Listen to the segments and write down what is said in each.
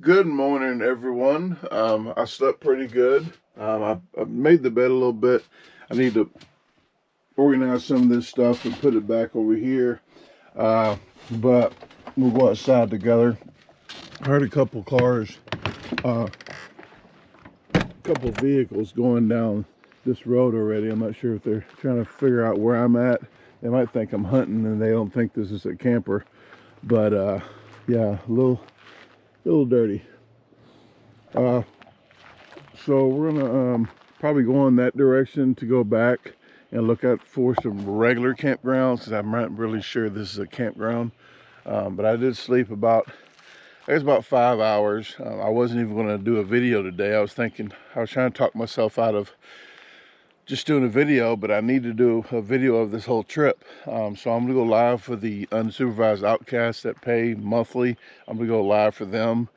Good morning, everyone. I slept pretty good. I made the bed a little bit. I need to organize some of this stuff and put it back over here. But we'll go outside together. I heard a couple cars, a couple vehicles going down this road already. I'm not sure if they're trying to figure out where I'm at. They might think I'm hunting and they don't think this is a camper. But yeah, a little dirty. So we're gonna probably go in that direction to go back and look out for some regular campgrounds, because I'm not really sure this is a campground. But I did sleep about 5 hours. I wasn't even going to do a video today. I was trying to talk myself out of just doing a video, but I need to do a video of this whole trip. So I'm going to go live for the unsupervised outcasts that pay monthly. I'm going to go live for them.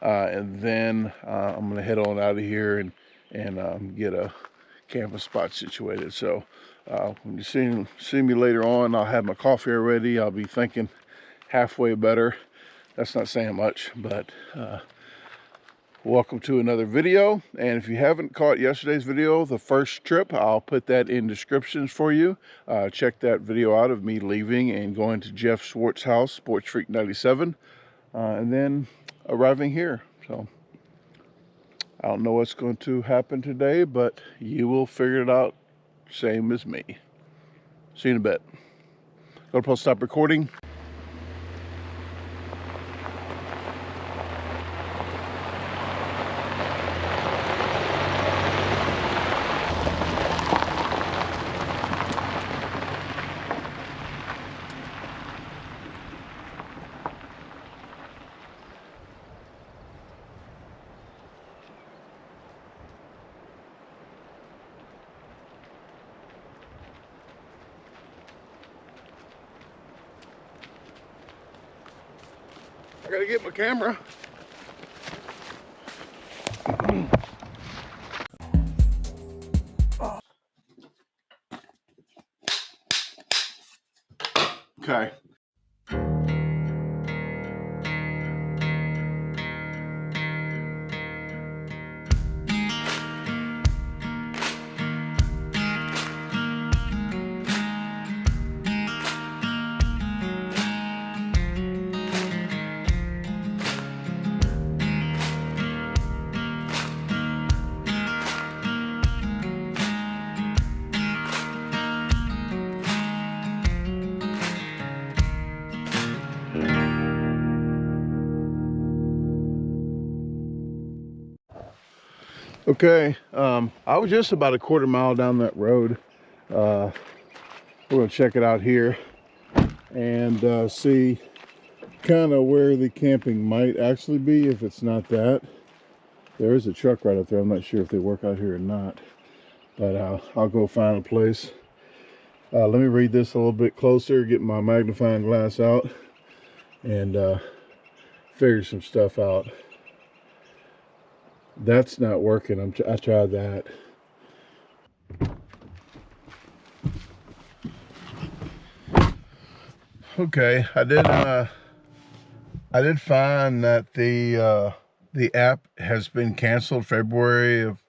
And then I'm going to head on out of here and get a camping spot situated. So when you see me later on, I'll have my coffee already. I'll be thinking halfway better. That's not saying much, but welcome to another video. And if you haven't caught yesterday's video, the first trip, I'll put that in descriptions for you. Check that video out of me leaving and going to Jeff Schwartz's house, Sports Freak 97, and then arriving here. So I don't know what's going to happen today, but you will figure it out same as me. See you in a bit. Go to stop recording. I gotta get my camera. Okay. Okay, I was just about a quarter mile down that road. We're gonna check it out here and see kind of where the camping might actually be, if it's not that. There is a truck right up there. I'm not sure if they work out here or not, but I'll go find a place. Let me read this a little bit closer, get my magnifying glass out, and figure some stuff out. That's not working. I tried that. Okay, I did find that the app has been canceled February of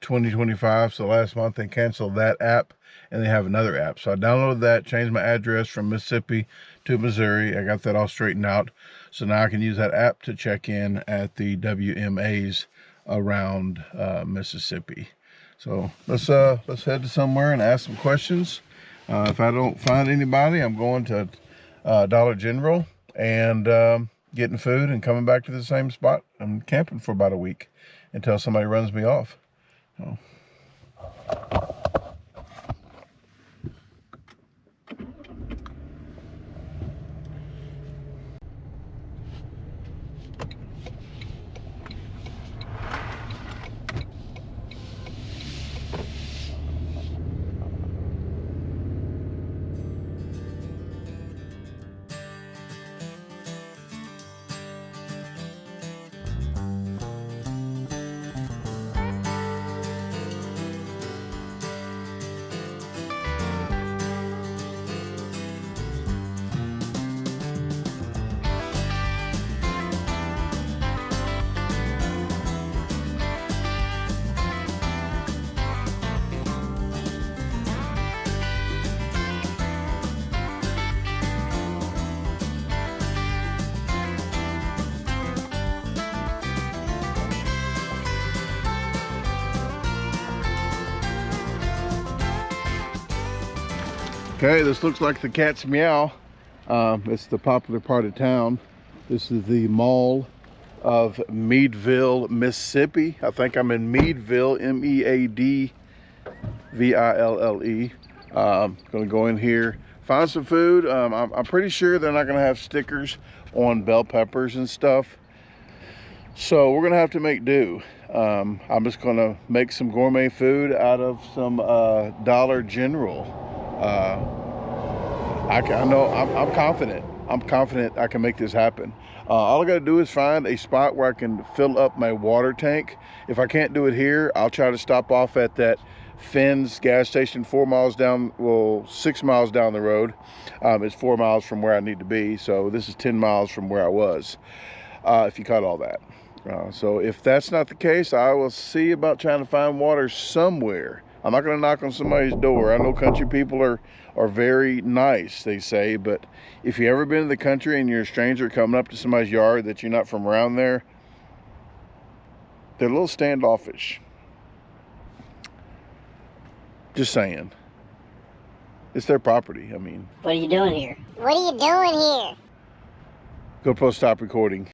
2025. So last month they canceled that app and they have another app. So I downloaded that, changed my address from Mississippi to Missouri. I got that all straightened out. So now I can use that app to check in at the WMAs around Mississippi. So let's head to somewhere and ask some questions. If I don't find anybody, I'm going to Dollar General and getting food and coming back to the same spot. I'm camping for about a week until somebody runs me off. So. Okay, this looks like the cat's meow. It's the popular part of town. This is the Mall of Meadville, Mississippi. I think I'm in Meadville, Meadville. Gonna go in here, find some food. I'm pretty sure they're not gonna have stickers on bell peppers and stuff, so we're gonna have to make do. I'm just gonna make some gourmet food out of some Dollar General. I'm confident. I'm confident I can make this happen. All I gotta do is find a spot where I can fill up my water tank. If I can't do it here, I'll try to stop off at that Finn's gas station 4 miles down, well, 6 miles down the road. It's 4 miles from where I need to be, so this is 10 miles from where I was, if you cut all that. So if that's not the case, I will see about trying to find water somewhere. I'm not gonna knock on somebody's door. I know country people are very nice, they say, but if you ever been to the country and you're a stranger coming up to somebody's yard that you're not from around there, they're a little standoffish. Just saying. It's their property, I mean. What are you doing here? What are you doing here? Go post stop recording.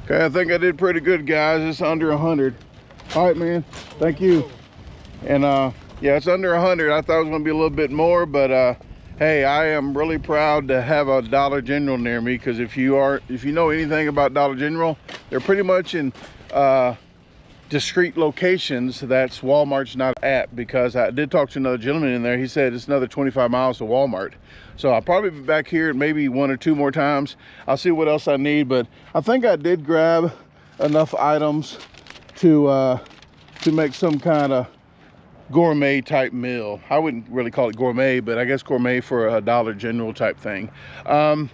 Okay, I think I did pretty good, guys. It's under 100. All right, man. Thank you. And yeah, it's under 100. I thought it was going to be a little bit more, but hey, I am really proud to have a Dollar General near me, because if you know anything about Dollar General, they're pretty much in discrete locations that's Walmart's not at, because I did talk to another gentleman in there. He said it's another 25 miles to Walmart. So I'll probably be back here maybe 1 or 2 more times. I'll see what else I need, but I think I did grab enough items to make some kind of gourmet type meal. I wouldn't really call it gourmet, but I guess gourmet for a Dollar General type thing. And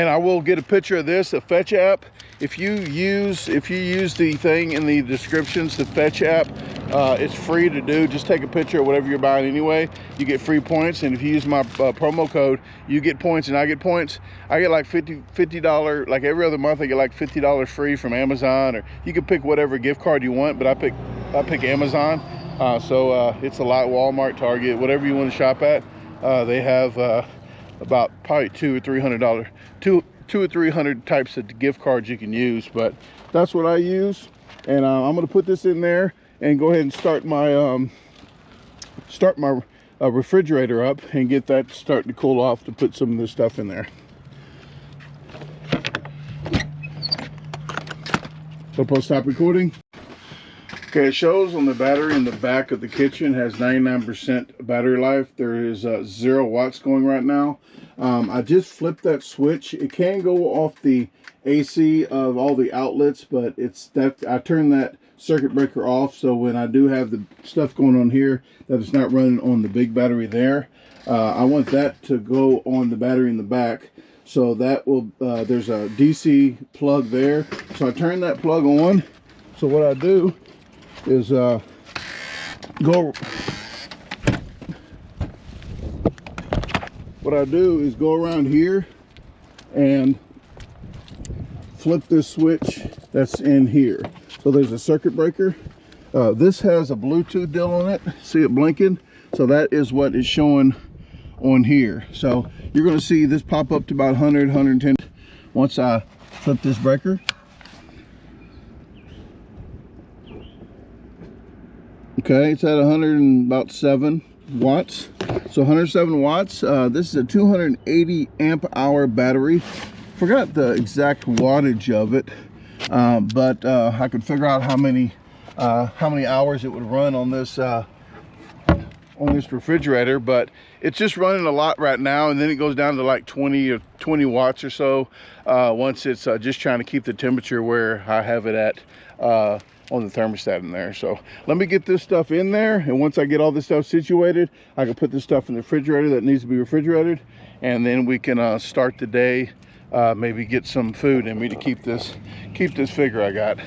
I will get a picture of this, the Fetch app. If you use the thing in the descriptions, the Fetch app, it's free to do. Just take a picture of whatever you're buying anyway. You get free points, and if you use my promo code, you get points and I get points. I get like $50, like every other month I get like $50 free from Amazon, or you can pick whatever gift card you want, but I pick Amazon. So it's a lot. Walmart, Target, whatever you want to shop at, they have about probably $200 or $300 types of gift cards you can use, but that's what I use. And I'm going to put this in there and go ahead and start my refrigerator up and get that starting to cool off to put some of this stuff in there. So post stop recording. Okay, it shows on the battery in the back of the kitchen has 99% battery life. There is 0 watts going right now. I just flipped that switch. It can go off the AC of all the outlets, but I turned that circuit breaker off, so when I do have the stuff going on here, that it's not running on the big battery there. I want that to go on the battery in the back, so that will there's a DC plug there. So I turn that plug on. So what I do is go around here and flip this switch that's in here. So there's a circuit breaker. This has a Bluetooth deal on it. See it blinking? So that is what is showing on here. So you're going to see this pop up to about 100, 110 once I flip this breaker. Okay, it's at 107 watts. So 107 watts. This is a 280 amp hour battery. Forgot the exact wattage of it, but I could figure out how many hours it would run on this refrigerator. But it's just running a lot right now, and then it goes down to like 20 watts or so once it's just trying to keep the temperature where I have it at on the thermostat in there. So let me get this stuff in there, and once I get all this stuff situated, I can put this stuff in the refrigerator that needs to be refrigerated, and then we can start the day, maybe get some food in me to keep this figure I got.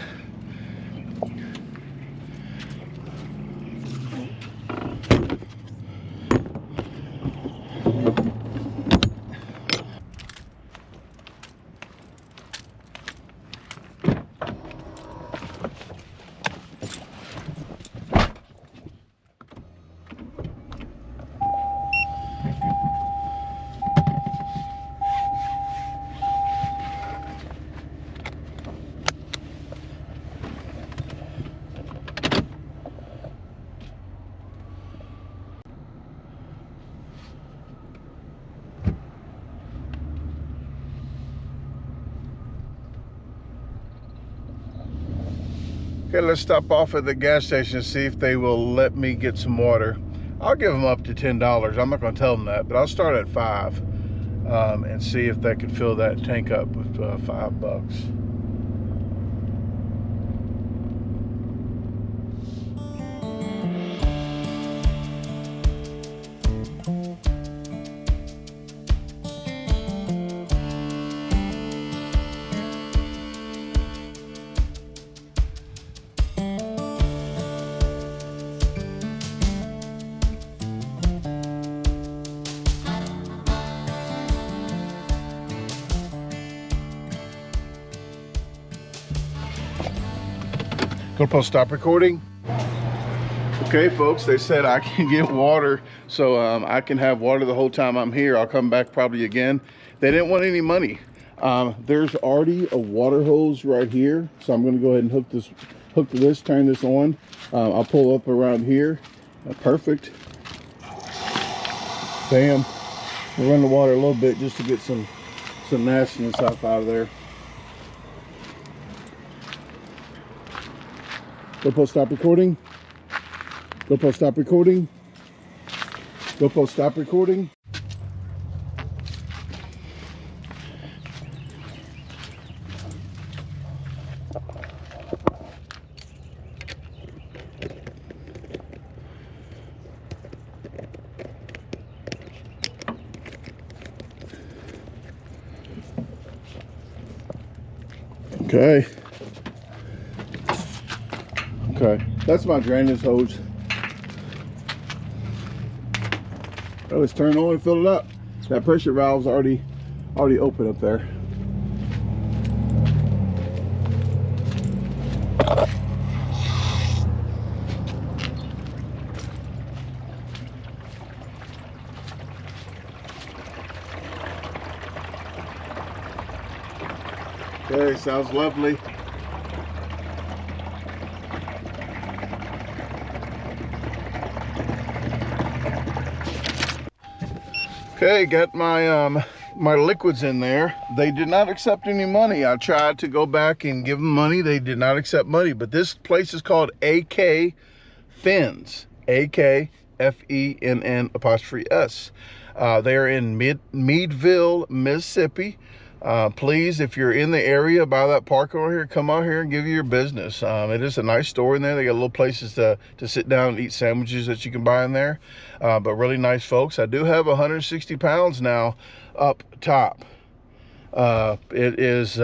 Okay, let's stop off at the gas station and see if they will let me get some water. I'll give them up to $10. I'm not going to tell them that, but I'll start at $5 and see if they can fill that tank up with $5. Gonna stop recording. Okay, folks, they said I can get water, so I can have water the whole time I'm here. I'll come back probably again. They didn't want any money. There's already a water hose right here, so I'm gonna go ahead and hook to this, turn this on. I'll pull up around here. Perfect. Bam. We'll run the water a little bit just to get some nastiness stuff out of there. GoPro stop recording. GoPro stop recording. GoPro stop recording. Okay. Okay, that's my drainage hose. Oh, let's turn on and fill it up. That pressure valve's already open up there. Okay, sounds lovely. Okay, got my my liquids in there. They did not accept any money. I tried to go back and give them money. They did not accept money. But this place is called AK Fins. AKFENN''S. They're in Meadville, Mississippi. Please, if you're in the area by that park over here, come out here and give you your business. It is a nice store in there. They got little places to sit down and eat sandwiches that you can buy in there. But really nice folks. I do have 160 pounds now up top. Water's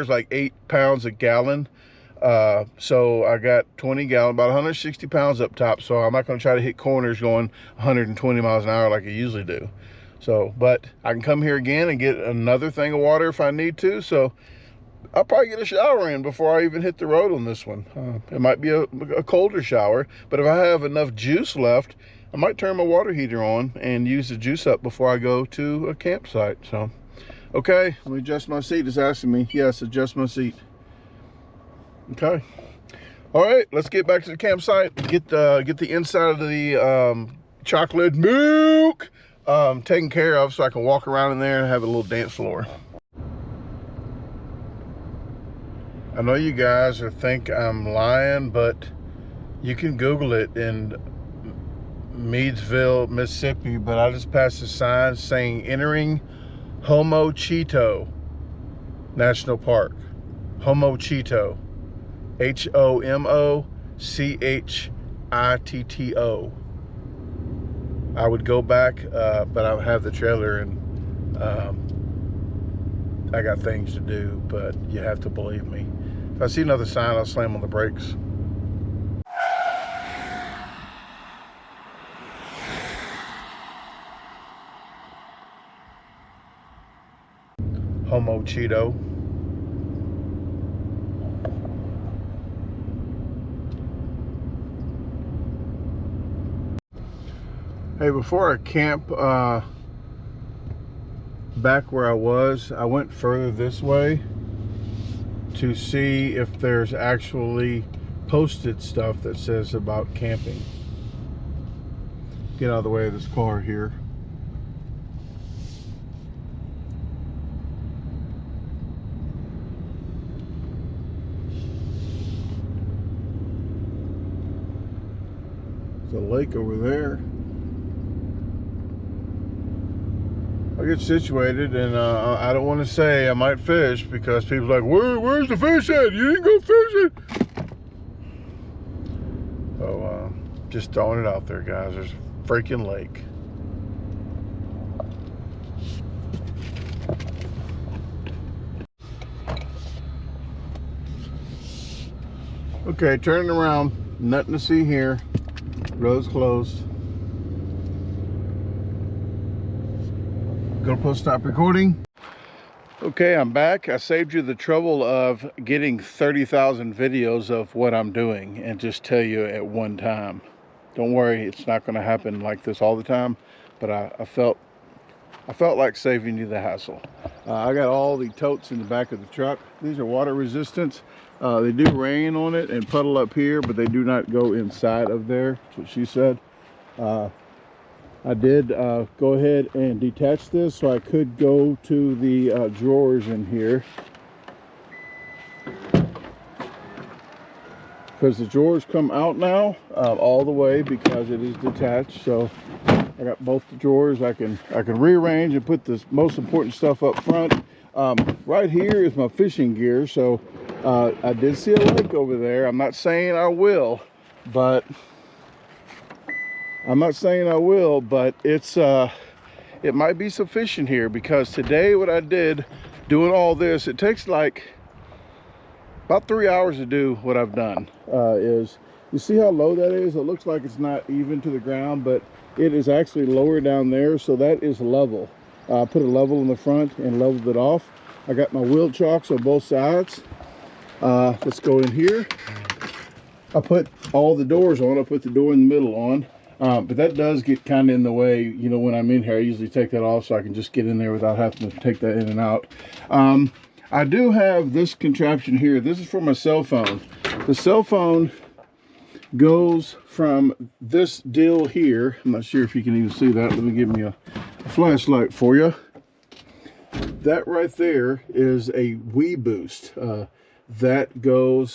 like 8 pounds a gallon. So I got 20 gallon, about 160 pounds up top. So I'm not going to try to hit corners going 120 miles an hour like I usually do. So, but I can come here again and get another thing of water if I need to. So I'll probably get a shower in before I even hit the road on this one. It might be a colder shower, but if I have enough juice left, I might turn my water heater on and use the juice up before I go to a campsite. So, okay, let me adjust my seat. It's asking me. Yes, adjust my seat. Okay. All right, let's get back to the campsite. Get the inside of the chocolate milk taken care of so I can walk around in there and have a little dance floor. I know you guys think I'm lying, but you can Google it in Meadville, Mississippi, but I just passed a sign saying entering Homochitto National Park. Homochitto. Homochitto. I would go back, but I have the trailer and I got things to do, but you have to believe me. If I see another sign, I'll slam on the brakes. Homochitto. Hey, before I camp back where I was, I went further this way to see if there's actually posted stuff that says about camping. Get out of the way of this car here. The lake over there. I'll get situated, and I don't want to say I might fish because people are like, where's the fish at? You didn't go fishing. So just throwing it out there, guys. There's a freaking lake. Okay, turning around, nothing to see here. Road's closed. Gonna put stop recording. Okay, I'm back. I saved you the trouble of getting 30,000 videos of what I'm doing and just tell you at one time. Don't worry, it's not gonna happen like this all the time, but I felt like saving you the hassle. I got all the totes in the back of the truck. These are water resistant. They do rain on it and puddle up here, but they do not go inside of there. That's what she said. I did go ahead and detach this so I could go to the drawers in here, because the drawers come out now all the way because it is detached. So I got both the drawers. I can rearrange and put the most important stuff up front. Right here is my fishing gear. So I did see a lake over there. I'm not saying I will, but it's it might be sufficient here, because today what I did doing all this, it takes like about 3 hours to do what I've done. Is you see how low that is? It looks like it's not even to the ground, but it is actually lower down there, so that is level. I put a level in the front and leveled it off. I got my wheel chocks on both sides. Let's go in here. I put all the doors on. I put the door in the middle on. But that does get kind of in the way, you know, when I'm in here. I usually take that off so I can just get in there without having to take that in and out. I do have this contraption here. This is for my cell phone. The cell phone goes from this deal here. I'm not sure if you can even see that. Let me give me a flashlight for you. That right there is a Wii Boost. That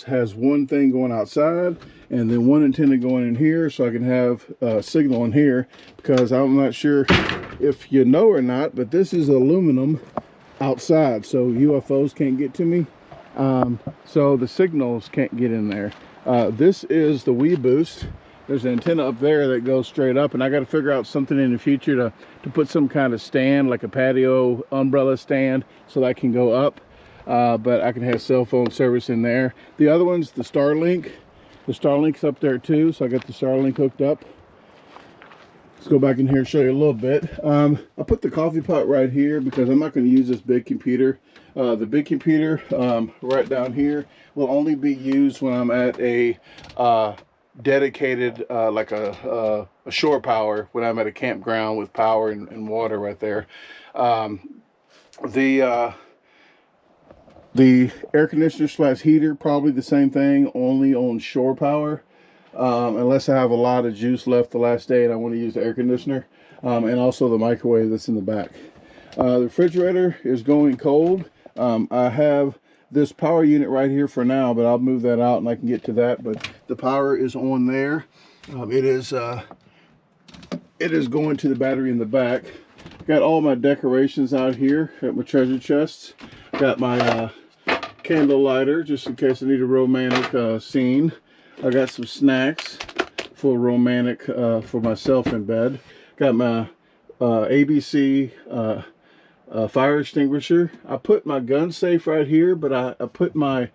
has one thing going outside and then one antenna going in here, so I can have signal in here, because I'm not sure if you know or not, but this is aluminum outside, so UFOs can't get to me. So the signals can't get in there. This is the Wii Boost. There's an antenna up there that goes straight up, and I got to figure out something in the future to put some kind of stand, like a patio umbrella stand, so that I can go up. But I can have cell phone service in there. The other one's the Starlink. The Starlink's up there too, so I got the Starlink hooked up. Let's go back in here and show you a little bit. I put the coffee pot right here because I'm not going to use this big computer. The big computer right down here will only be used when I'm at a dedicated, like a shore power, when I'm at a campground with power and water right there. The air conditioner / heater, probably the same thing, only on shore power, unless I have a lot of juice left the last day and I want to use the air conditioner, and also the microwave that's in the back. The refrigerator is going cold. I have this power unit right here for now, but I'll move that out and I can get to that. But the power is on there. It is going to the battery in the back. Got all my decorations out here at my treasure chests. Got my candle lighter, just in case I need a romantic scene. I got some snacks for romantic for myself in bed. Got my ABC fire extinguisher. I put my gun safe right here, but I put my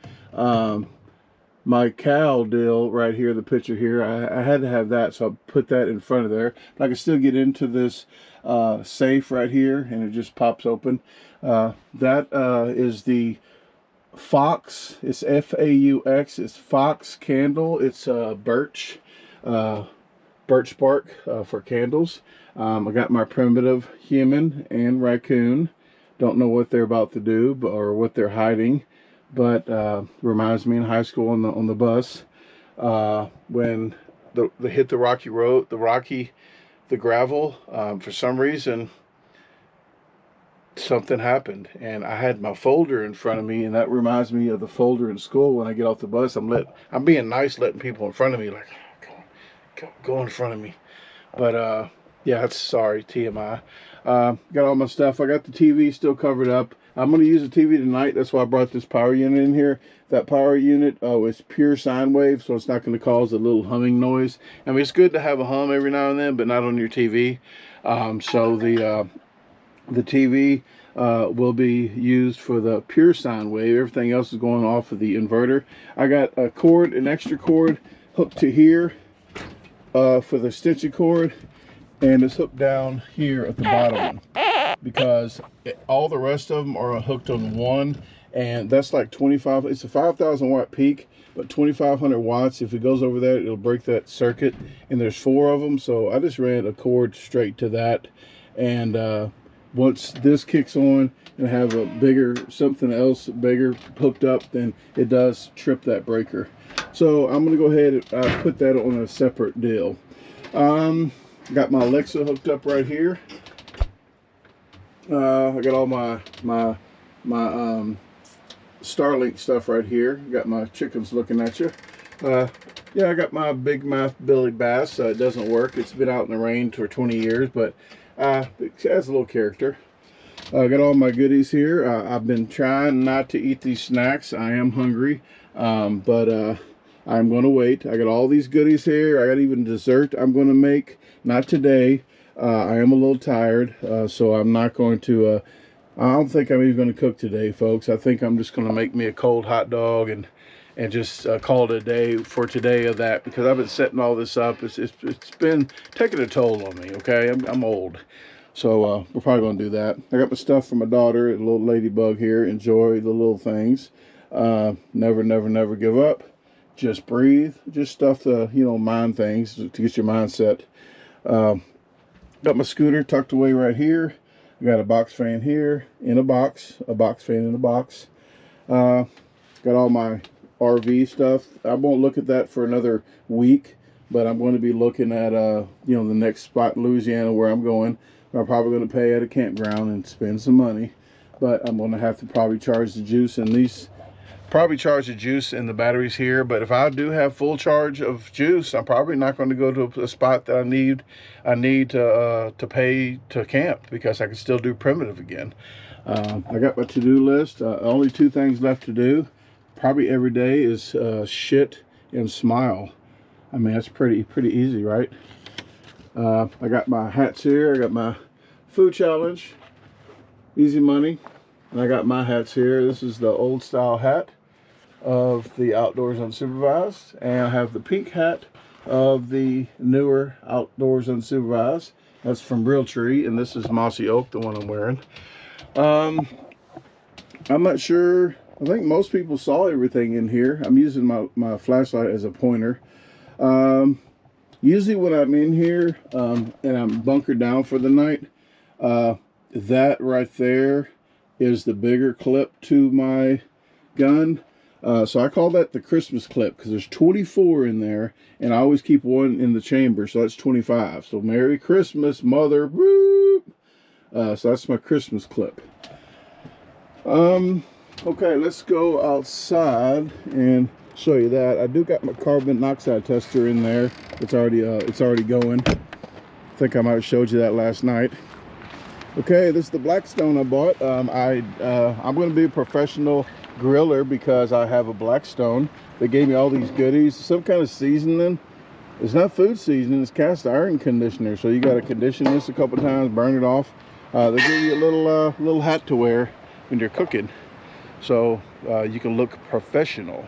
my cowl deal right here, the picture here. I had to have that, so I put that in front of there. But I can still get into this safe right here, and it just pops open. That is the Fox. It's F-A-U-X. It's Fox candle. It's birch bark for candles. I got my primitive human and raccoon. Don't know what they're about to do, or what they're hiding, but reminds me in high school on the bus when they hit the rocky road, the gravel. For some reason, something happened, and I had my folder in front of me, and that reminds me of the folder in school when I get off the bus. I'm being nice, letting people in front of me, like, go in front of me. But yeah, that's sorry, TMI. Got all my stuff. I got the TV still covered up. I'm going to use the TV tonight. That's why I brought this power unit in here. That power unit is pure sine wave, so it's not going to cause a little humming noise. I mean, it's good to have a hum every now and then, but not on your TV. So the TV will be used for the pure sine wave. Everything else is going off of the inverter. I got a cord, an extra cord hooked to here for the extension cord, and it's hooked down here at the bottom because all the rest of them are hooked on one, and that's like 25. It's a 5,000 watt peak, but 2,500 watts. If it goes over that, it'll break that circuit, and there's 4 of them. So I just ran a cord straight to that, and once this kicks on and have a bigger, something else bigger hooked up, then it does trip that breaker. So I'm gonna go ahead and put that on a separate deal. Got my Alexa hooked up right here. I got all my Starlink stuff right here. Got my chickens looking at you. Yeah, I got my big mouth Billy Bass. It doesn't work. It's been out in the rain for 20 years, but it has a little character. I got all my goodies here. I've been trying not to eat these snacks. I am hungry, but I'm going to wait. I got all these goodies here. I got even dessert I'm going to make. Not today. I am a little tired, so I'm not going to, I don't think I'm even going to cook today, folks. I think I'm just going to make me a cold hot dog and just call it a day for today of that, because I've been setting all this up. It's been taking a toll on me, okay? I'm old. So we're probably going to do that. I got my stuff for my daughter, a little ladybug here. Enjoy the little things. Never, never, never give up. Just breathe. Just stuff to, mind things to get your mindset. Got my scooter tucked away right here. I got a box fan here in a box fan in a box. Got all my RV stuff. I won't look at that for another week, but I'm going to be looking at the next spot in Louisiana where I'm going. I'm probably going to pay at a campground and spend some money, but I'm going to have to probably charge the juice in these. Probably charge the juice in the batteries here, but if I do have full charge of juice, I'm probably not going to go to a spot that I need to pay to camp, because I can still do primitive again. I got my to-do list. Only 2 things left to do. Probably every day is shit and smile. I mean, that's pretty easy, right? I got my hats here. I got my food challenge, easy money, and I got my hats here. This is the old style hat of the Outdoors Unsupervised, and I have the pink hat of the newer Outdoors Unsupervised. That's from Realtree, and this is Mossy Oak, the one I'm wearing. I'm not sure. I think most people saw everything in here. I'm using my flashlight as a pointer. Usually when I'm in here and I'm bunkered down for the night, that right there is the bigger clip to my gun. So I call that the Christmas clip, because there's 24 in there, and I always keep one in the chamber, so that's 25. So Merry Christmas, Mother. Whoop. So that's my Christmas clip. Okay, let's go outside and show you that. I do got my carbon monoxide tester in there. It's already going. I think I might have showed you that last night. Okay, this is the Blackstone I bought. I'm going to be a professional griller because I have a Blackstone. They gave me all these goodies, some kind of seasoning. It's not food seasoning, it's cast iron conditioner. So you got to condition this a couple times, burn it off. They give you a little hat to wear when you're cooking, so you can look professional.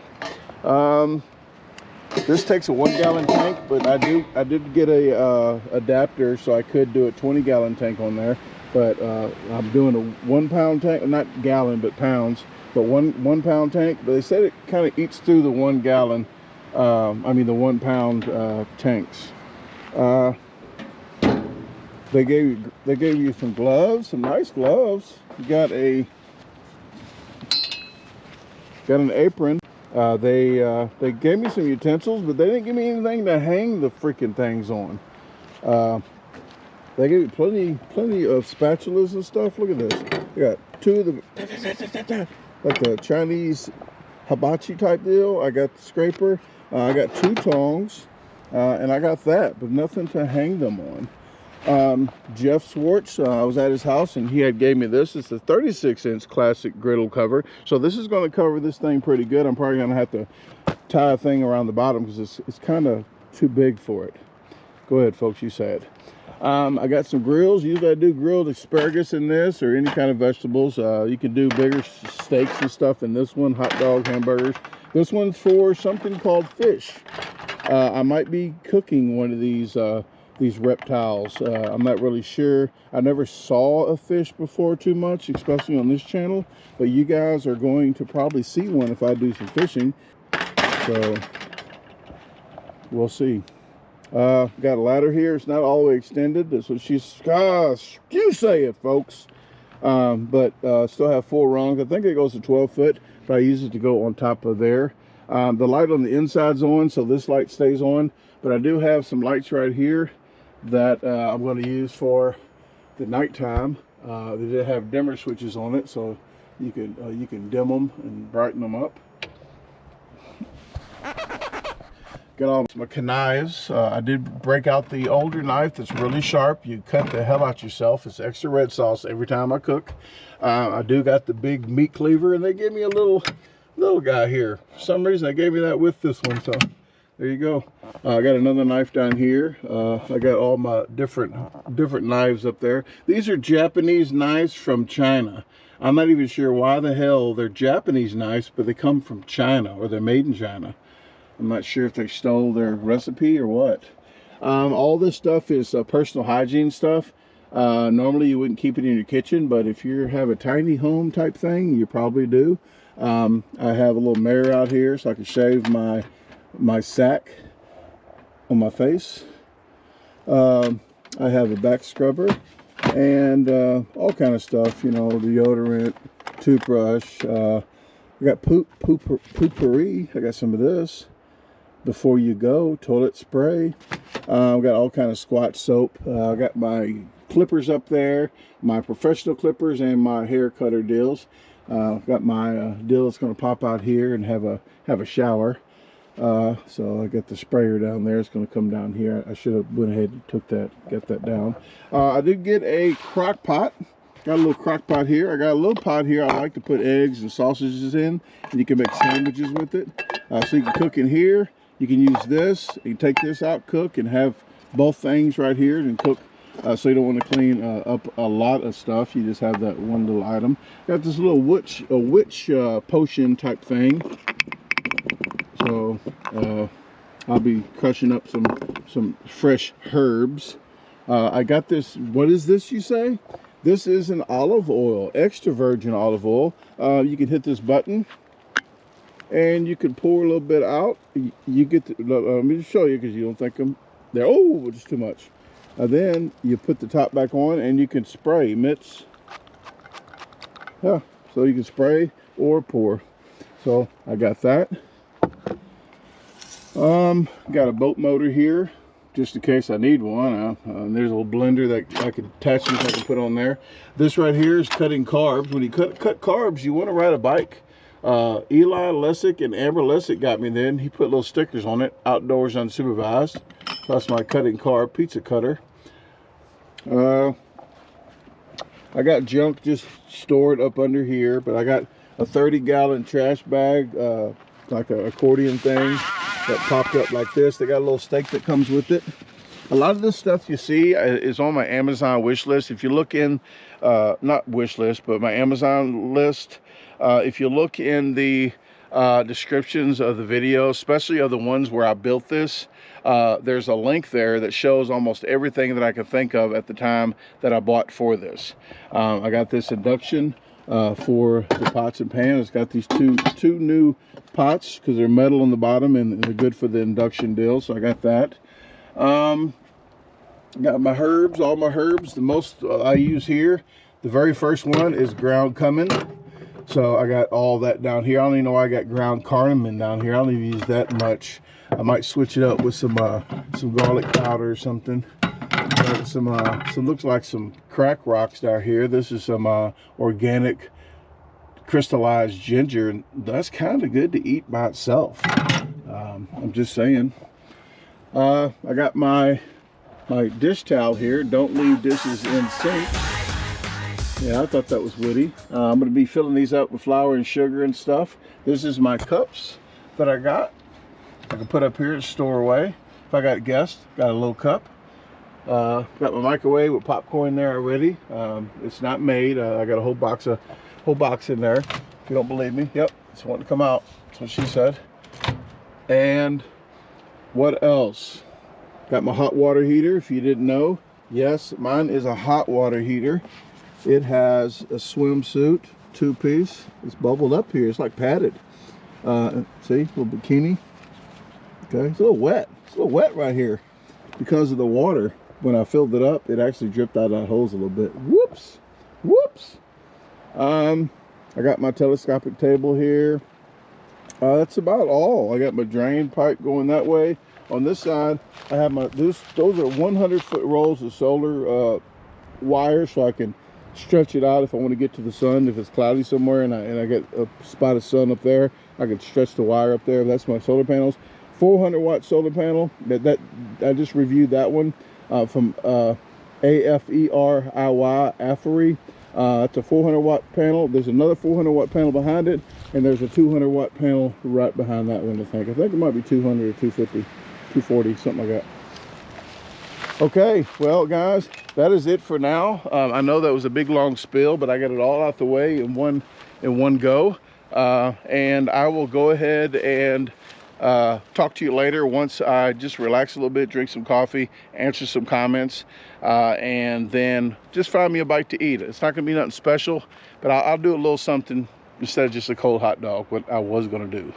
This takes a 1-gallon tank, but I did get a adapter, so I could do a 20-gallon tank on there. But I'm doing a 1-pound tank, not gallon, but pounds. But one pound tank. But they said it kind of eats through the 1 gallon. I mean the 1 pound tanks. They gave you some gloves, some nice gloves. You got an apron. They gave me some utensils, but they didn't give me anything to hang the freaking things on. They gave me plenty of spatulas and stuff. Look at this. I got 2 of the like the Chinese hibachi type deal. I got the scraper. I got 2 tongs. And I got that, but nothing to hang them on. Jeff Swartz, I was at his house and he had gave me this. It's a 36-inch classic griddle cover. So this is going to cover this thing pretty good. I'm probably going to have to tie a thing around the bottom because it's kind of too big for it. Go ahead, folks, you say it. I got some grills. Usually I do grilled asparagus in this or any kind of vegetables. You can do bigger steaks and stuff in this one, hot dog, hamburgers. This one's for something called fish. I might be cooking one of these reptiles. I'm not really sure. I never saw a fish before too much, especially on this channel, but you guys are going to probably see one if I do some fishing. So we'll see. Got a ladder here. It's not all the way extended. That's what you say it, folks. But still have 4 rungs. I think it goes to 12 foot, but I use it to go on top of there. The light on the inside's on, so this light stays on. But I do have some lights right here that I'm going to use for the nighttime. They did have dimmer switches on it, so you can dim them and brighten them up. Got all my knives. I did break out the older knife that's really sharp. You cut the hell out yourself. It's extra red sauce every time I cook. I do got the big meat cleaver, and they gave me a little guy here. For some reason, they gave me that with this one, so there you go. I got another knife down here. I got all my different knives up there. These are Japanese knives from China. I'm not even sure why the hell they're Japanese knives, but they come from China, or they're made in China. I'm not sure if they stole their recipe or what. All this stuff is personal hygiene stuff. Normally you wouldn't keep it in your kitchen, but if you have a tiny home type thing, you probably do. I have a little mirror out here so I can shave my sack on my face. I have a back scrubber and all kind of stuff, you know, deodorant, toothbrush. I got poopery. I got some of this. Before you go, toilet spray. I've got all kind of squat soap. I got my clippers up there, my professional clippers and my hair cutter deals. I've got my deal that's going to pop out here and have a shower. So I got the sprayer down there. It's going to come down here. I should have went ahead and got that down. I did get a crock pot. Got a little crock pot here. I got a little pot here I like to put eggs and sausages in, and you can make sandwiches with it. So you can cook in here. You can use this. You can take this out, cook, and have both things right here and cook. So you don't want to clean up a lot of stuff. You just have that one little item. Got this little witch potion type thing. So I'll be crushing up some fresh herbs. I got this. What is this, you say? This is an olive oil, extra virgin olive oil. You can hit this button and you can pour a little bit out. You get the, let me just show you because you don't think I'm there. Oh, just too much. Then you put the top back on and you can spray mitts. Yeah, so you can spray or pour. So I got that. Got a boat motor here just in case I need one. There's a little blender that I can attach this. I can put on there. This right here is cutting carbs. When you cut carbs, you want to ride a bike. Eli Lessick and Amber Lessick got me then. He put little stickers on it. Outdoors unsupervised. That's my cutting carb pizza cutter. I got junk just stored up under here, but I got a 30-gallon trash bag, like an accordion thing that popped up like this. They got a little stake that comes with it. A lot of this stuff you see is on my Amazon wish list. If you look in, not wish list, but my Amazon list, if you look in the descriptions of the video, especially of the ones where I built this, there's a link there that shows almost everything that I could think of at the time that I bought for this. I got this induction for the pots and pans. It's got these two new pots because they're metal on the bottom and they're good for the induction deal. So I got that. Got my herbs, all my herbs. The most I use here, the very first one is ground cumin. So I got all that down here. I don't even know why I got ground cardamom down here. I don't even use that much. I might switch it up with some garlic powder or something. Some looks like some crack rocks down here. This is some organic crystallized ginger. That's kind of good to eat by itself. I'm just saying. I got my dish towel here. Don't leave dishes in sink. Yeah, I thought that was witty. I'm going to be filling these up with flour and sugar and stuff. This is my cups that I got. I can put up here and store away. If I got guests, got a little cup. Got my microwave with popcorn there already. It's not made. I got a whole box in there. If you don't believe me, yep, it's wanting to come out. That's what she said. And what else? Got my hot water heater. If you didn't know, yes, mine is a hot water heater. It has a swimsuit, 2-piece. It's bubbled up here. It's like padded. See, little bikini. Okay, it's a little wet. It's a little wet right here because of the water. When I filled it up, it actually dripped out of the hose a little bit. Whoops, whoops. I got my telescopic table here. That's about all. I got my drain pipe going that way. On this side, I have my those are 100-foot rolls of solar wire, so I can stretch it out if I want to get to the sun. If it's cloudy somewhere and I get a spot of sun up there, I can stretch the wire up there. That's my solar panels. 400-watt solar panel. That I just reviewed that one from AFERIY. It's a 400-watt panel. There's another 400-watt panel behind it, and there's a 200-watt panel right behind that one. I think it might be 200 or 250, 240, something like that. Okay, well guys, that is it for now. I know that was a big long spill, but I got it all out the way in one go. And I will go ahead and talk to you later once I just relax a little bit, drink some coffee, answer some comments, and then just find me a bite to eat. It's not gonna be nothing special, but I'll do a little something instead of just a cold hot dog, what I was gonna do.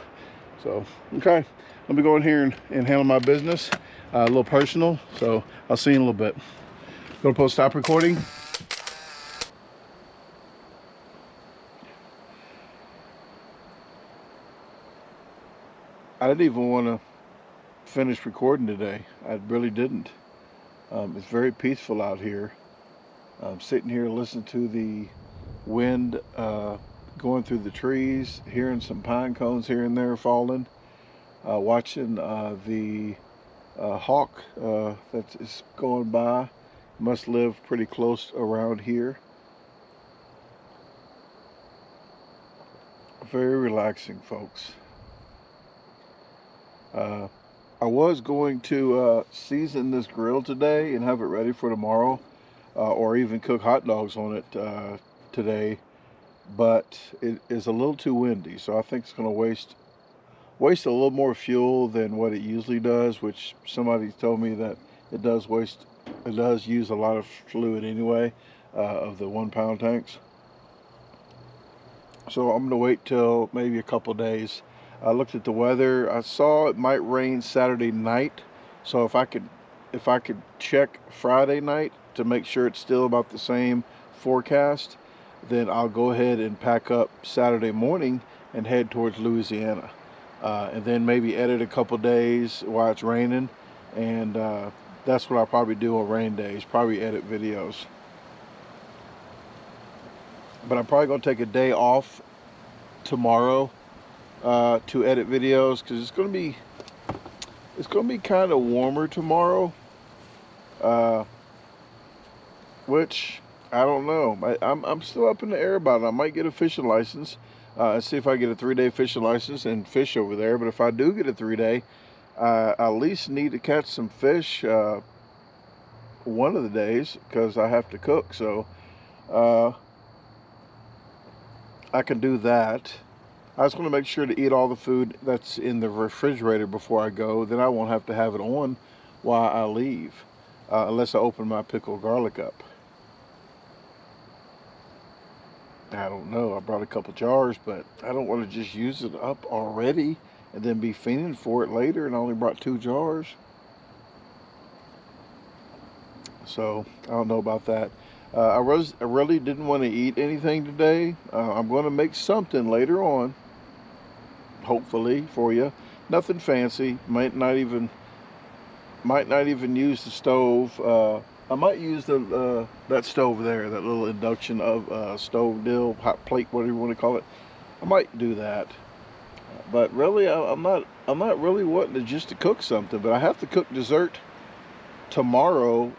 So, okay, let me go in here and handle my business. A little personal, so I'll see you in a little bit. Gonna post stop recording. I didn't even want to finish recording today. I really didn't. It's very peaceful out here. I'm sitting here listening to the wind going through the trees, hearing some pine cones here and there falling, watching the hawk that is going by. Must live pretty close around here. Very relaxing, folks. I was going to season this grill today and have it ready for tomorrow, or even cook hot dogs on it today, but it is a little too windy, so I think it's going to waste a little more fuel than what it usually does, which somebody told me that it does use a lot of fluid anyway, of the 1-pound tanks. So I'm going to wait till maybe a couple days. I looked at the weather. I saw it might rain Saturday night, so if I could check Friday night to make sure it's still about the same forecast, then I'll go ahead and pack up Saturday morning and head towards Louisiana. And then maybe edit a couple days while it's raining, and that's what I'll probably do on rain days, probably edit videos. But I'm probably going to take a day off tomorrow to edit videos, because it's going to be kind of warmer tomorrow, which I don't know. I'm still up in the air about it. I might get a fishing license. See if I get a 3-day fishing license and fish over there. But if I do get a 3-day, I at least need to catch some fish one of the days, because I have to cook. So I can do that. I just want to make sure to eat all the food that's in the refrigerator before I go. Then I won't have to have it on while I leave, unless I open my pickled garlic up. I don't know. I brought a couple jars, but I don't want to just use it up already and then be fiending for it later, and I only brought 2 jars. So I don't know about that. I really didn't want to eat anything today. I'm going to make something later on, hopefully, for you. Nothing fancy. Might not even use the stove. I might use that stove there, that little induction stove deal, hot plate, whatever you want to call it. I might do that. But really, I'm not really wanting to just to cook something. But I have to cook dessert tomorrow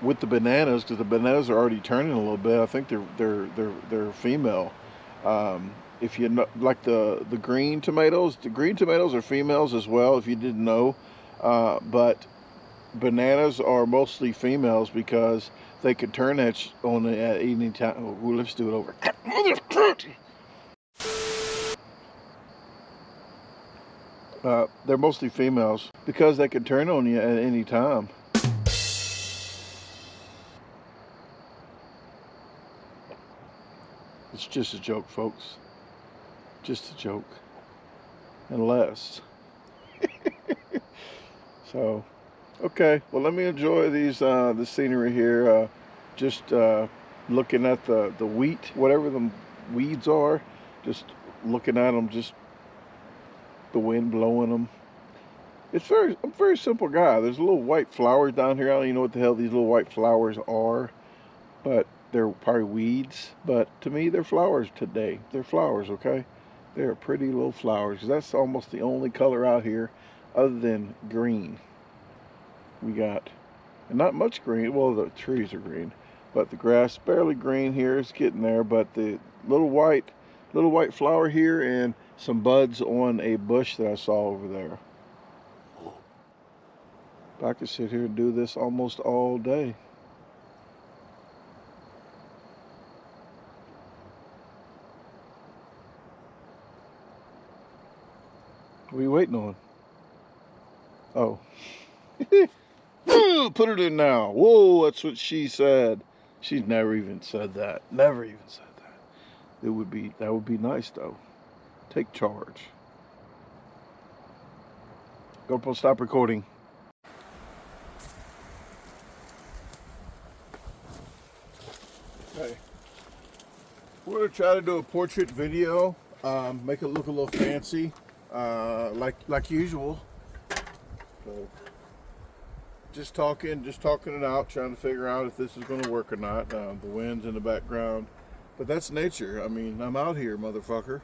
with the bananas because the bananas are already turning a little bit. I think they're female. If you know, like the green tomatoes are females as well. If you didn't know, but bananas are mostly females because they can turn on at any time. Oh, let's do it over. They're mostly females because they can turn on you at any time. It's just a joke, folks. Just a joke. Unless. So, okay. Well, let me enjoy the scenery here. Just looking at the wheat, whatever the weeds are. Just looking at them. Just the wind blowing them. I'm a very simple guy. There's little white flowers down here. I don't even know what the hell these little white flowers are, but they're probably weeds. But to me, they're flowers today. They're flowers, okay? They're pretty little flowers. That's almost the only color out here other than green. We got, and not much green. Well, the trees are green, but the grass barely green here. It's getting there. But the little white flower here and some buds on a bush that I saw over there. I could sit here and do this almost all day. What are you waiting on? Oh. Put it in now. Whoa, that's what she said. She's never even said that. Never even said that. That would be nice though. Take charge. GoPro, stop recording. Okay. We're gonna try to do a portrait video. Make it look a little fancy, like usual. So, just talking it out, trying to figure out if this is going to work or not. The wind's in the background, but that's nature. I mean, I'm out here, motherfucker.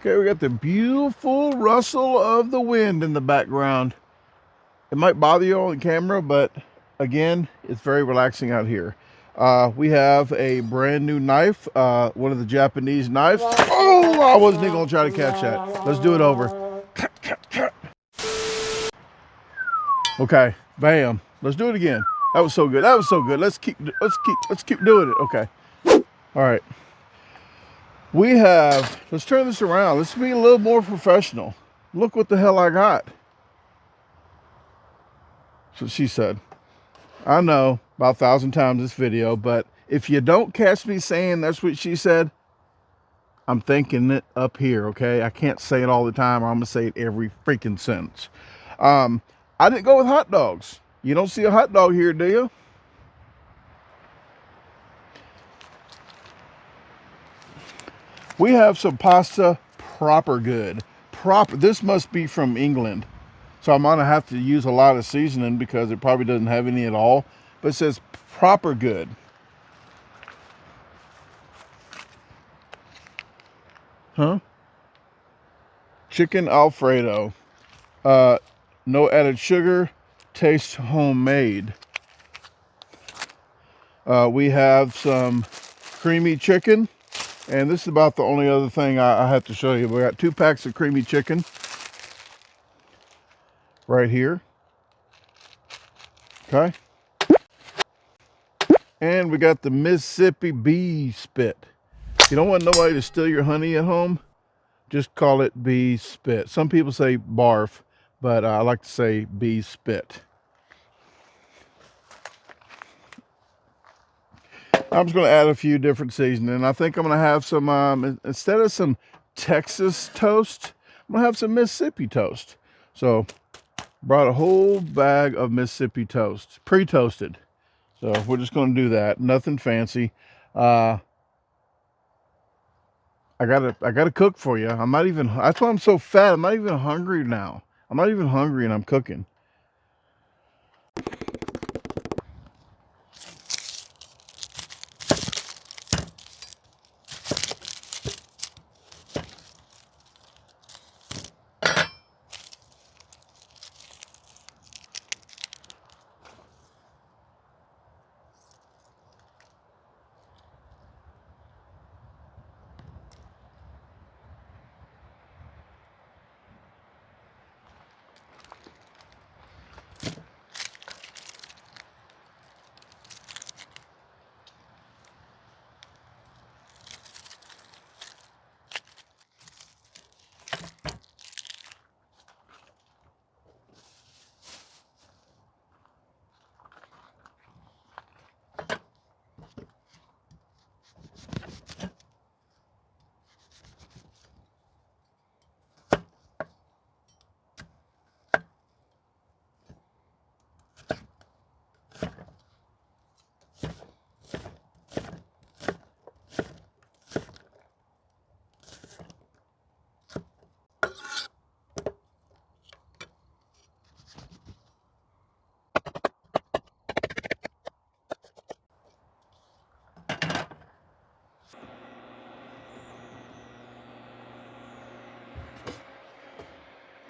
Okay, we got the beautiful rustle of the wind in the background. It might bother you on the camera, but again, it's very relaxing out here. We have a brand new knife, one of the Japanese knives. Oh, I wasn't even gonna try to catch that. Let's do it over. Okay, bam. Let's do it again. That was so good. That was so good. Let's keep doing it. Okay. All right. Let's turn this around. Let's be a little more professional. Look what the hell I got. That's what she said. I know about 1,000 times this video, but if you don't catch me saying that's what she said, I'm thinking it up here, okay? I can't say it all the time, or I'm gonna say it every freaking sentence. I didn't go with hot dogs. You don't see a hot dog here, do you? We have some pasta proper good. This must be from England. So I'm gonna have to use a lot of seasoning because it probably doesn't have any at all. But it says proper good. Huh? Chicken Alfredo. No added sugar. Tastes homemade. We have some creamy chicken. And this is about the only other thing I have to show you. We got 2 packs of creamy chicken. Right here. Okay. And we got the Mississippi bee spit. You don't want nobody to steal your honey at home. Just call it bee spit. Some people say barf, but I like to say bee spit. I'm just going to add a few different seasoning. I think I'm going to have some, instead of some Texas toast, I'm going to have some Mississippi toast. So, brought a whole bag of Mississippi toast, pre-toasted. So, we're just going to do that. Nothing fancy. I gotta cook for you. I'm not even, that's why I'm so fat. I'm not even hungry now. I'm not even hungry and I'm cooking.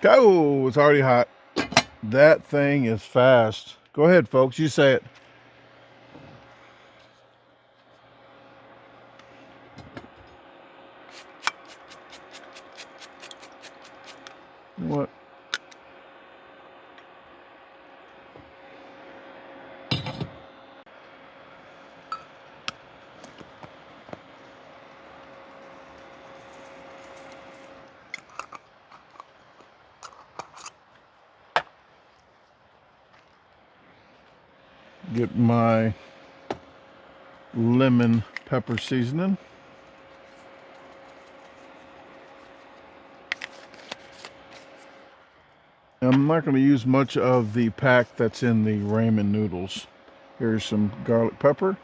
Oh, it's already hot. That thing is fast. Go ahead, folks. You say it. What? Get my lemon pepper seasoning. I'm not going to use much of the pack that's in the ramen noodles. Here's some garlic pepper.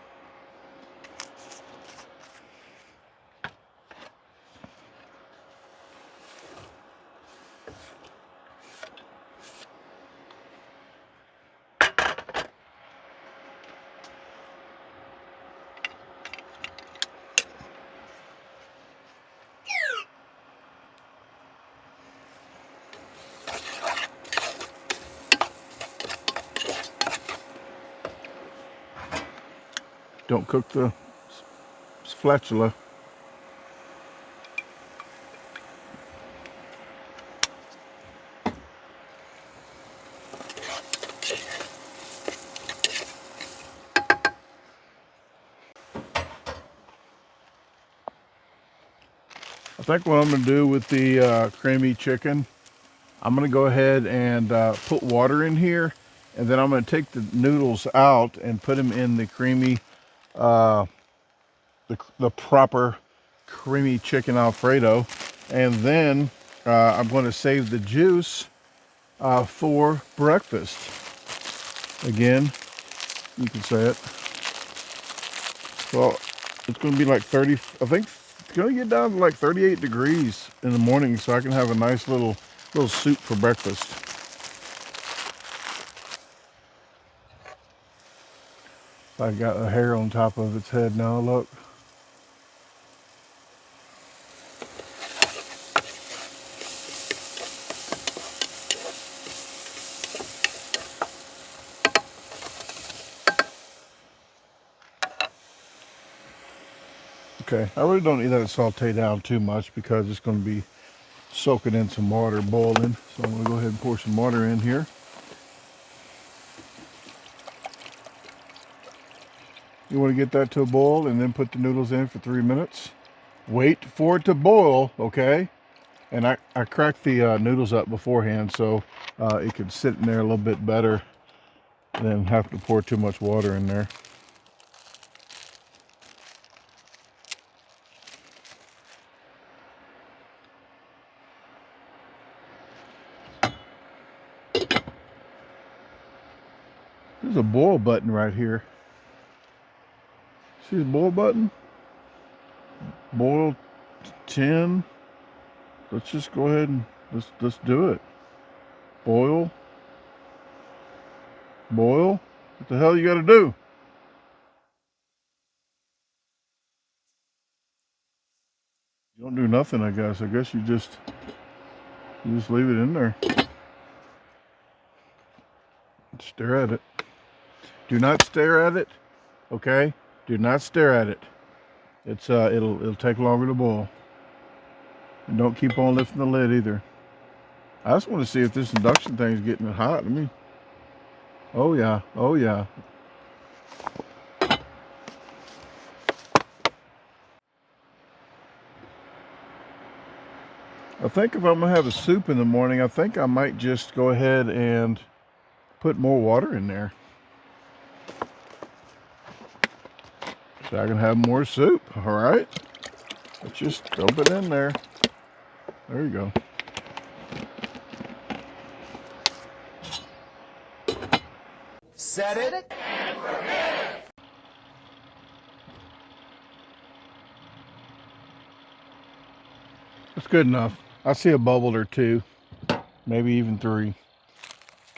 Don't cook the spatula. I think what I'm going to do with the creamy chicken, I'm going to go ahead and put water in here, and then I'm going to take the noodles out and put them in the creamy, the proper creamy chicken Alfredo, and then I'm going to save the juice for breakfast. Again, you can say it. Well, it's going to be like 30, I think it's going to get down to like 38 degrees in the morning, so I can have a nice little soup for breakfast. I got a hair on top of its head now, look. Okay, I really don't need that to saute down too much because it's going to be soaking in some water, boiling. So I'm going to go ahead and pour some water in here. You want to get that to a boil and then put the noodles in for 3 minutes. Wait for it to boil, okay? And I cracked the noodles up beforehand so it could sit in there a little bit better than have to pour too much water in there. There's a boil button right here. See the boil button? Boil 10. Let's just go ahead and let's do it. Boil. Boil. What the hell you got to do? You don't do nothing, I guess. I guess you just leave it in there. Stare at it. Do not stare at it. Okay? Do not stare at it. It's it'll take longer to boil. And don't keep on lifting the lid either. I just want to see if this induction thing's getting it hot. Let me. Oh yeah. Oh yeah. I think if I'm gonna have a soup in the morning, I think I might just go ahead and put more water in there, so I can have more soup. All right. Let's just dump it in there. There you go. Set it. That's good enough. I see a bubble or two, maybe even 3.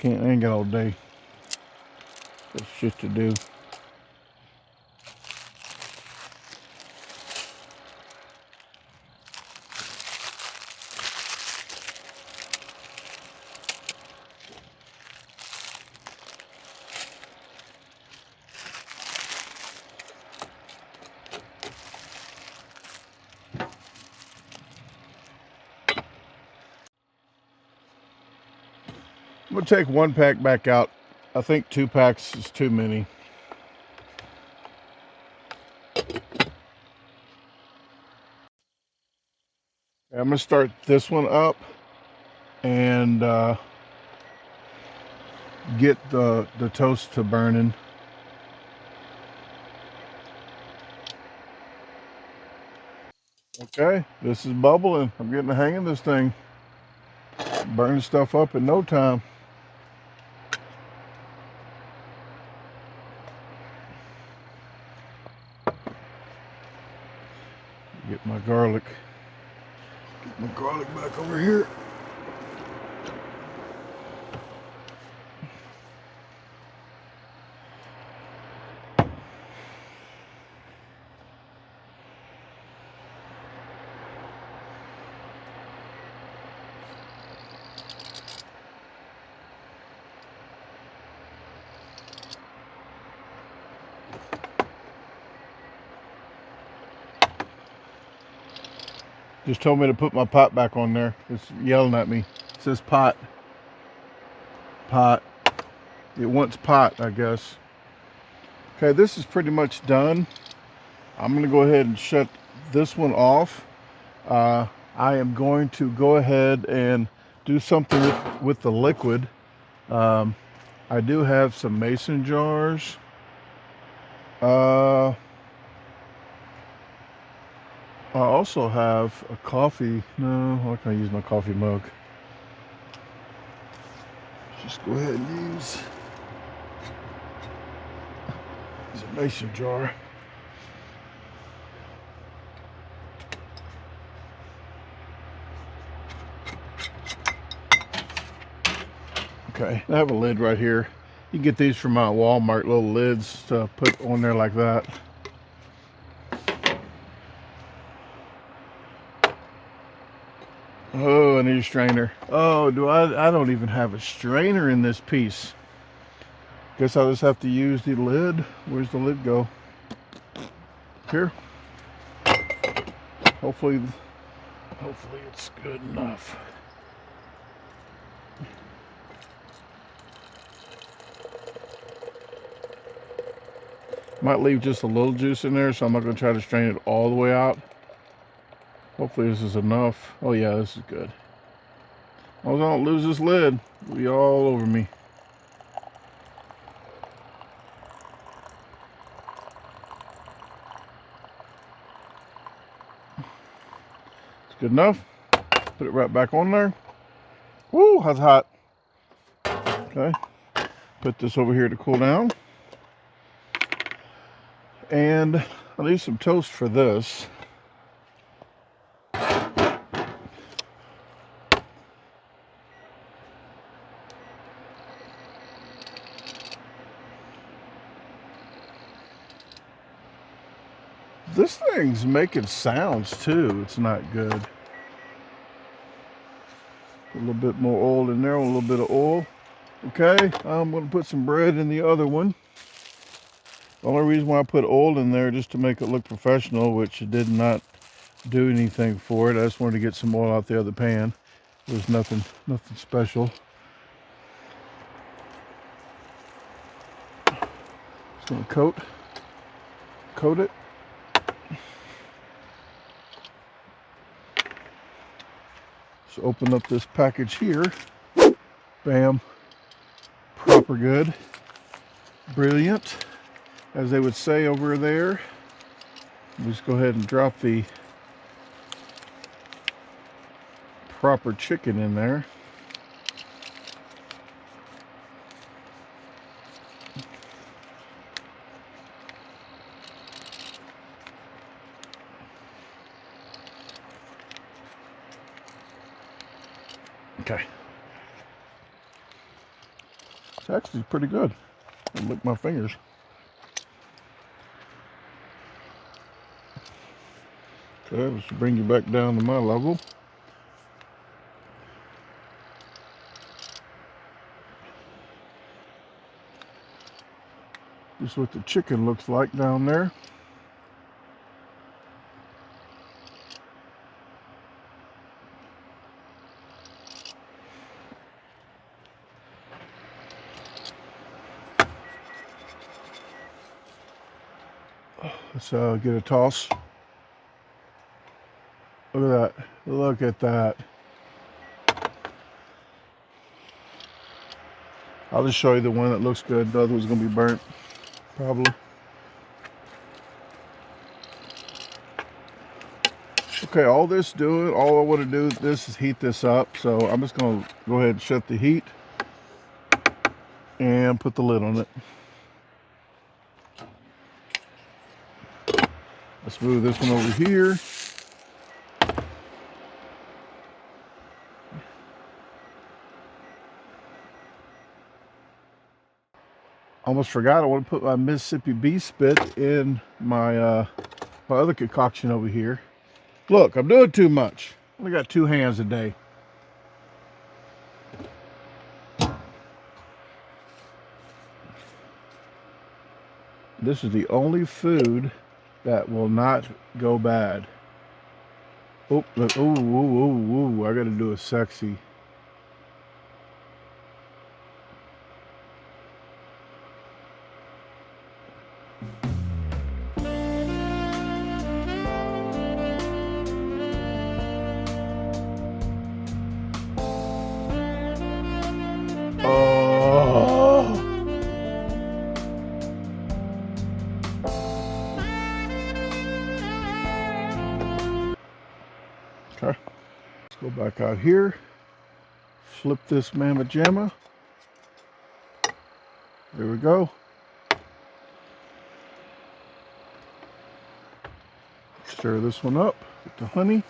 I ain't got all day. There's shit to do. I'm gonna take 1 pack back out. I think 2 packs is too many. I'm gonna start this one up and get the toast to burning. Okay, this is bubbling. I'm getting the hang of this thing. Burning stuff up in no time. Get my garlic. Get my garlic back over here. Just told me to put my pot back on there. It's yelling at me. It says pot. Pot. It wants pot, I guess. Okay, this is pretty much done. I'm gonna go ahead and shut this one off. I am going to go ahead and do something with the liquid. I do have some mason jars. I also have a coffee. No, I can't use my coffee mug. Just go ahead and use a mason jar. Okay, I have a lid right here. You can get these from my Walmart, little lids to put on there like that. Oh, I need a strainer. Oh, I don't even have a strainer in this piece. Guess I'll just have to use the lid. Where's the lid go? Here. Hopefully it's good enough. Might leave just a little juice in there, so I'm not going to try to strain it all the way out. Hopefully this is enough. Oh yeah, this is good. As long as I don't lose this lid, it'll be all over me. It's good enough. Put it right back on there. Woo, that's hot. Okay. Put this over here to cool down. And I need some toast for this. This thing's making sounds too. It's not good. A little bit more oil in there, a little bit of oil. Okay, I'm going to put some bread in the other one. The only reason why I put oil in there just to make it look professional, which it did not do anything for it. I just wanted to get some oil out the other pan. There's nothing special. Just going to coat it. So open up this package here. Bam. Proper good. Brilliant, as they would say over there. Just go ahead and drop the proper chicken in there. Okay. It's actually pretty good. I'll lick my fingers. Okay, let's bring you back down to my level. This is what the chicken looks like down there. Let's get a toss. Look at that. Look at that. I'll just show you the one that looks good. The other one's going to be burnt, probably. Okay, all I want to do this is heat this up. So I'm just going to go ahead and shut the heat and put the lid on it. Let's move this one over here. Almost forgot I want to put my Mississippi beef spit in my my other concoction over here. Look, I'm doing too much. Only got 2 hands a day. This is the only food that will not go bad. Oh, look, ooh, ooh, ooh, ooh, I gotta do a sexy. Oh. Okay, let's go back out here. Flip this mamma jamma. There we go. Stir this one up with the honey.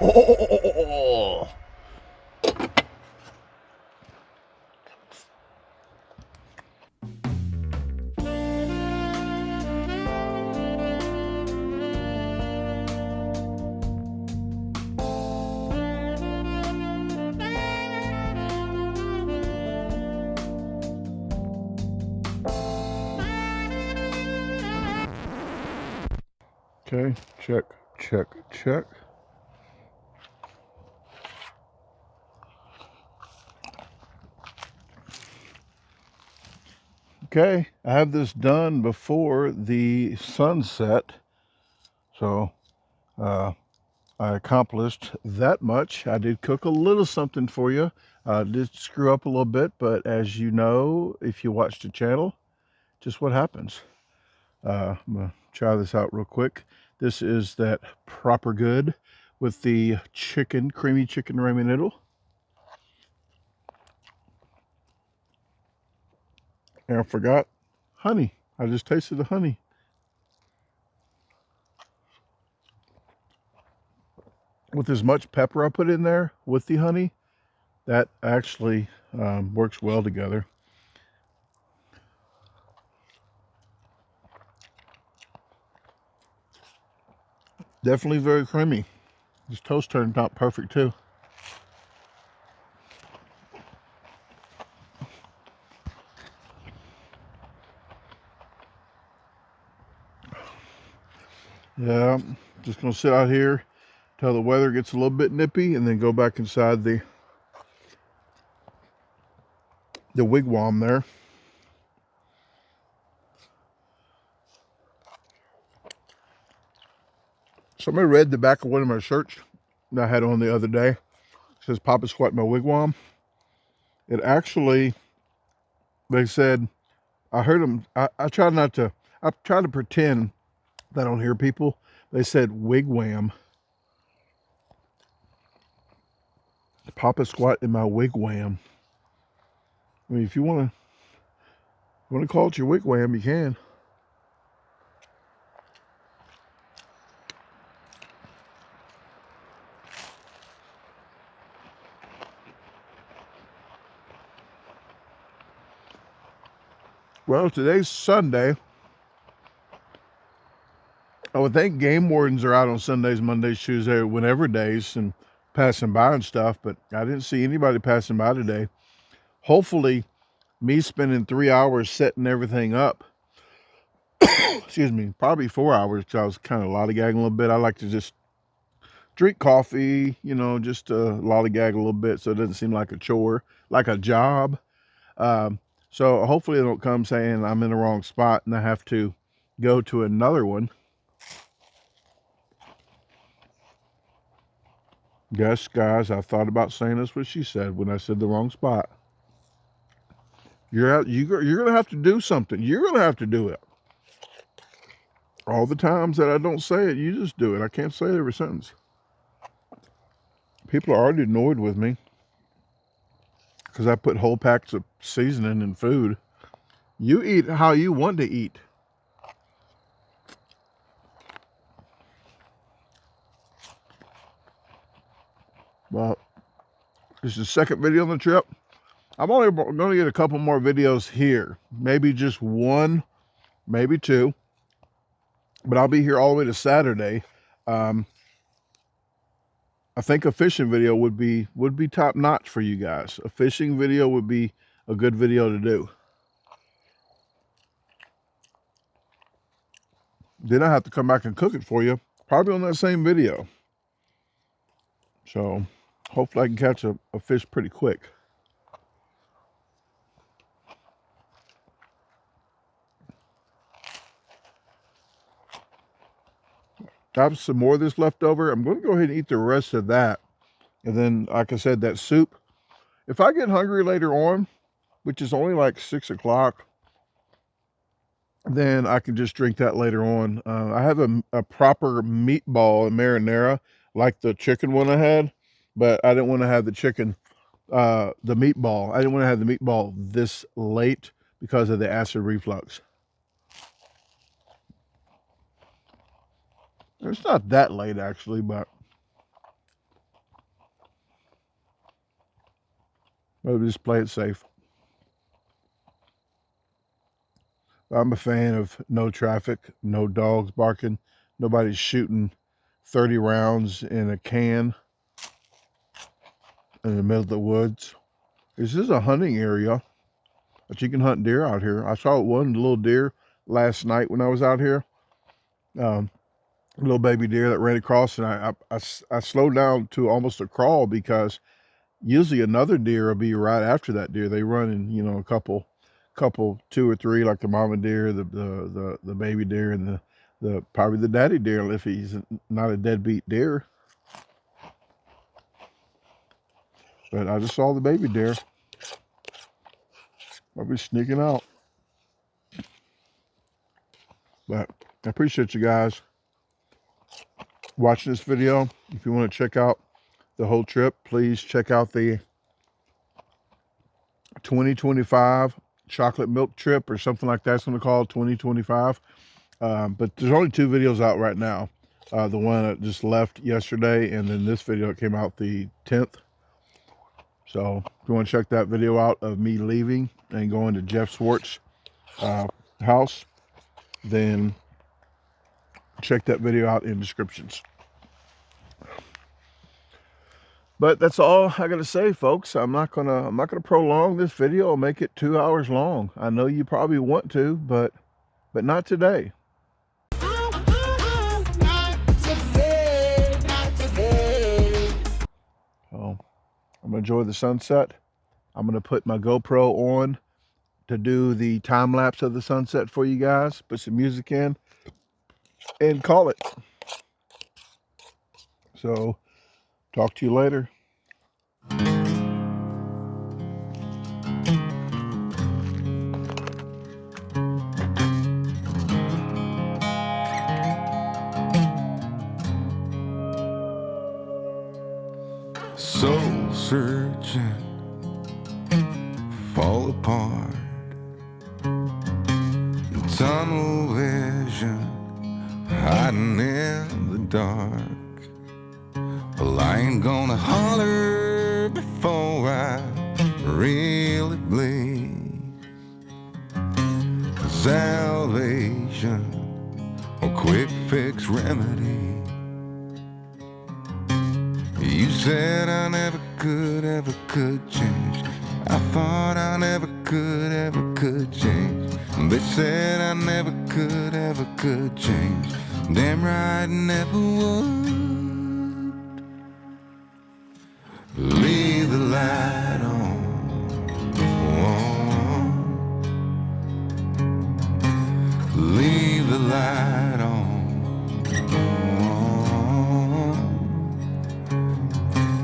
Oh. Okay, check, check, check. Okay, I have this done before the sunset, so I accomplished that much. I did cook a little something for you. I did screw up a little bit, but as you know, if you watch the channel, just what happens. I'm gonna try this out real quick. This is that proper good with the chicken, creamy chicken ramen noodle. And I forgot honey. I just tasted the honey. With as much pepper I put in there with the honey, that actually works well together. Definitely very creamy. This toast turned out perfect too. Yeah, just gonna sit out here till the weather gets a little bit nippy and then go back inside the wigwam there. Somebody read the back of one of my shirts that I had on the other day. It says Papa Squat My Wigwam. It actually, they said, I heard them, I try to pretend that I don't hear people. They said wigwam. Papa Squat in my wigwam. I mean, if you want to call it your wigwam, you can. Well, today's Sunday. I would think game wardens are out on Sundays, Mondays, Tuesdays, whenever days and passing by and stuff, but I didn't see anybody passing by today. Hopefully, me spending 3 hours setting everything up excuse me, probably 4 hours, because I was kind of lollygagging a little bit. I like to just drink coffee, you know, just lollygag a little bit so it doesn't seem like a chore, like a job. Um, so hopefully they don't come saying I'm in the wrong spot and I have to go to another one. Yes, guys, I thought about saying that's what she said when I said the wrong spot. You're going to have to do something. You're going to have to do it. All the times that I don't say it, you just do it. I can't say it every sentence. People are already annoyed with me because I put whole packs of seasoning in food. You eat how you want to eat. Well, this is the second video on the trip. I'm only going to get a couple more videos here. Maybe just one, maybe two. But I'll be here all the way to Saturday. I think a fishing video would be top notch for you guys. A fishing video would be a good video to do. Then I have to come back and cook it for you, probably on that same video. So hopefully I can catch a fish pretty quick. I have some more of this left over. I'm going to go ahead and eat the rest of that. And then, like I said, that soup. If I get hungry later on, which is only like 6 o'clock, then I can just drink that later on. I have a proper meatball and marinara, like the chicken one I had, but I didn't want to have the chicken, the meatball. I didn't want to have the meatball this late because of the acid reflux. It's not that late, actually, but we'll just play it safe. I'm a fan of no traffic, no dogs barking, nobody's shooting 30 rounds in a can in the middle of the woods. This is a hunting area, but you can hunt deer out here. I saw one little deer last night when I was out here. Little baby deer that ran across, and I slowed down to almost a crawl because usually another deer will be right after that deer. They run in, you know, a couple, 2 or 3, like the mama deer, the baby deer, and the probably the daddy deer if he's not a deadbeat deer. But I just saw the baby deer. I'll be sneaking out. But I appreciate you guys watching this video. If you want to check out the whole trip, please check out the 2025 chocolate milk trip or something like that's going to call it, 2025. But there's only 2 videos out right now. The one that just left yesterday, and then this video that came out the 10th. So if you want to check that video out of me leaving and going to Jeff Swartz's house, then check that video out in descriptions. But that's all I gotta say, folks. I'm not gonna prolong this video. I'll make it 2 hours long. I know you probably want to, but not today. So I'm gonna enjoy the sunset. I'm gonna put my GoPro on to do the time lapse of the sunset for you guys. Put some music in and call it. So talk to you later. Soul searching, fall apart, tunnel vision, hiding in the dark. Well, I ain't gonna holler before I really bleed. Salvation or quick fix remedy. You said I never could change. I thought I never could change. They said I never could change. Damn right, never would. Leave the light on. Leave the light on.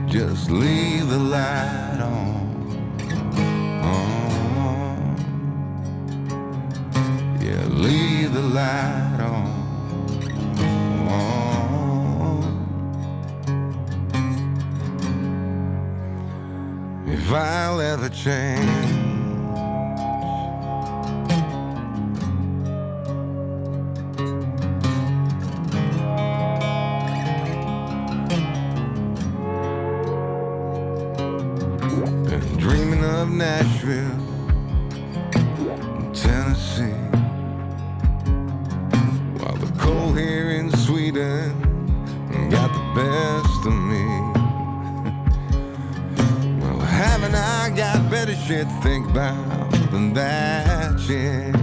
Just leave the light on. Yeah, leave the light on. If I'll ever change, been dreaming of Nashville, Tennessee, while the cold here in Sweden got the best of me. Well, haven't I got better shit to think about than that shit?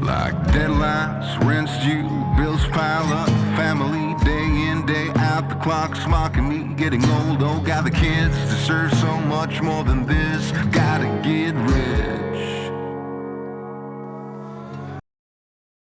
Like deadlines, rent's due, bills pile up, family day in, day out, the clock's mocking me, getting old, oh, got the kids deserve so much more than this, gotta get rich.